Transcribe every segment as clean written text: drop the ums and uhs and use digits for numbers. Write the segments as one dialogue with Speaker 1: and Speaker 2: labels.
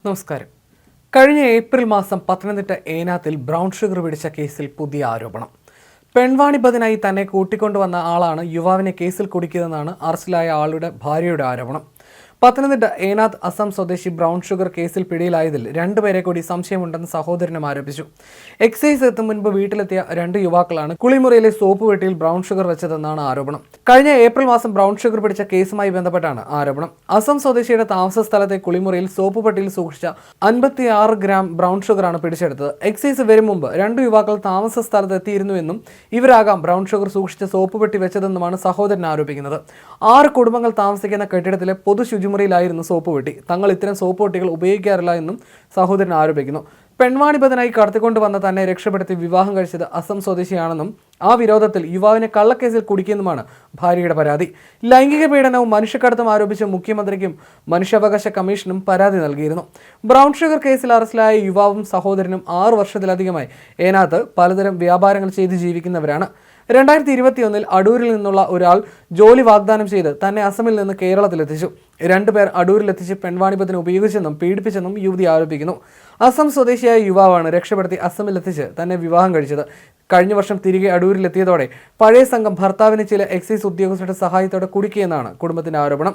Speaker 1: നമസ്കാരം. കഴിഞ്ഞ ഏപ്രിൽ മാസം പത്തനംതിട്ട ഏനാത്തിൽ ബ്രൗൺ ഷുഗർ പിടിച്ച കേസിൽ പുതിയ ആരോപണം. പെൺവാണിഭത്തിനായി തന്നെ കൂട്ടിക്കൊണ്ടുവന്ന ആളാണ് യുവാവിനെ കേസിൽ കുടുക്കിയതെന്നാണ് അറസ്റ്റിലായ ആളുടെ ഭാര്യയുടെ ആരോപണം. പത്തനംതിട്ട ഏനാത്ത് അസം സ്വദേശി ബ്രൗൺ ഷുഗർ കേസിൽ പിടിയിലായതിൽ രണ്ടുപേരെ കൂടി സംശയമുണ്ടെന്ന് സഹോദരനും ആരോപിച്ചു. എക്സൈസ് എത്തും മുൻപ് വീട്ടിലെത്തിയ രണ്ട് യുവാക്കളാണ് കുളിമുറിയിലെ സോപ്പ് പെട്ടിയിൽ ബ്രൗൺ ഷുഗർ വെച്ചതെന്നാണ് ആരോപണം. കഴിഞ്ഞ ഏപ്രിൽ മാസം ബ്രൗൺ ഷുഗർ പിടിച്ച കേസുമായി ബന്ധപ്പെട്ടാണ് ആരോപണം. അസം സ്വദേശിയുടെ താമസ സ്ഥലത്തെ കുളിമുറിയിൽ സോപ്പ് പെട്ടിയിൽ സൂക്ഷിച്ച 56 ഗ്രാം ബ്രൗൺ ഷുഗറാണ് പിടിച്ചെടുത്തത്. എക്സൈസ് വരും മുമ്പ് രണ്ട് യുവാക്കൾ താമസ സ്ഥലത്ത് എത്തിയിരുന്നുവെന്നും ഇവരാകാം ബ്രൗൺ ഷുഗർ സൂക്ഷിച്ച സോപ്പ് പെട്ടി വെച്ചതെന്നുമാണ് സഹോദരൻ ആരോപിക്കുന്നത്. 6 കുടുംബങ്ങൾ താമസിക്കുന്ന കെട്ടിടത്തിലെ പൊതു ശുചിമുറിയിലായിരുന്നു സോപ്പ് പെട്ടി. തങ്ങൾ ഇത്തരം സോപ്പ് പെട്ടികൾ ഉപയോഗിക്കാറില്ല എന്നും സഹോദരൻ ആരോപിക്കുന്നു. പെൺവാണിഭത്തിനായി കടത്തിക്കൊണ്ടുവന്ന തന്നെ രക്ഷപ്പെടുത്തി വിവാഹം കഴിച്ചത് അസം സ്വദേശിയാണെന്നും ആ വിരോധത്തിൽ യുവാവിനെ കള്ളക്കേസിൽ കുടുക്കിയെന്നുമാണ് ഭാര്യയുടെ പരാതി. ലൈംഗിക പീഡനവും മനുഷ്യക്കടത്തും ആരോപിച്ച് മുഖ്യമന്ത്രിക്കും മനുഷ്യാവകാശ കമ്മീഷനും പരാതി നൽകിയിരുന്നു. ബ്രൗൺ ഷുഗർ കേസിൽ അറസ്റ്റിലായ യുവാവും സഹോദരനും 6 വർഷത്തിലധികമായി ഏനാത്ത് പലതരം വ്യാപാരങ്ങൾ ചെയ്ത് ജീവിക്കുന്നവരാണ്. 2021 അടൂരിൽ നിന്നുള്ള ഒരാൾ ജോലി വാഗ്ദാനം ചെയ്ത് തന്നെ അസമിൽ നിന്ന് കേരളത്തിലെത്തിച്ചു. 2 പേർ അടൂരിലെത്തിച്ച് പെൺവാണിഭത്തിന് ഉപയോഗിച്ചെന്നും പീഡിപ്പിച്ചെന്നും യുവതി ആരോപിക്കുന്നു. അസം സ്വദേശിയായ യുവാവാണ് രക്ഷപ്പെടുത്തി അസമിലെത്തിച്ച് തന്നെ വിവാഹം കഴിച്ചത്. കഴിഞ്ഞ വർഷം തിരികെ അടൂരിലെത്തിയതോടെ പഴയ സംഘം ഭർത്താവിന് ചില എക്സൈസ് ഉദ്യോഗസ്ഥരുടെ സഹായത്തോടെ കുടുക്കിയെന്നാണ് കുടുംബത്തിന്റെ ആരോപണം.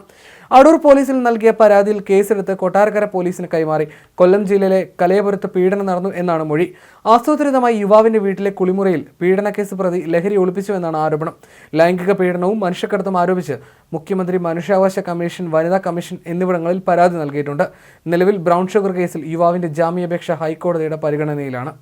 Speaker 1: അടൂർ പോലീസിൽ നൽകിയ പരാതിയിൽ കേസെടുത്ത് കൊട്ടാരക്കര പോലീസിന് കൈമാറി. കൊല്ലം ജില്ലയിലെ കലയപുരത്ത് പീഡനം നടന്നു എന്നാണ് മൊഴി. ആസൂത്രിതമായി യുവാവിന്റെ വീട്ടിലെ കുളിമുറിയിൽ പീഡനക്കേസ് പ്രതി ലഹരി ഒളിപ്പിച്ചുവെന്നാണ് ആരോപണം. ലൈംഗിക പീഡനവും മനുഷ്യക്കടത്തും ആരോപിച്ച് മുഖ്യമന്ത്രി, മനുഷ്യാവകാശ കമ്മീഷൻ, വനിതാ കമ്മീഷൻ എന്നിവിടങ്ങളിൽ പരാതി നൽകിയിട്ടുണ്ട്. നിലവിൽ ബ്രൗൺ ഷുഗർ കേസിൽ യുവാവിന്റെ ജാമ്യാപേക്ഷ ഹൈക്കോടതിയുടെ പരിഗണനയിലാണ്.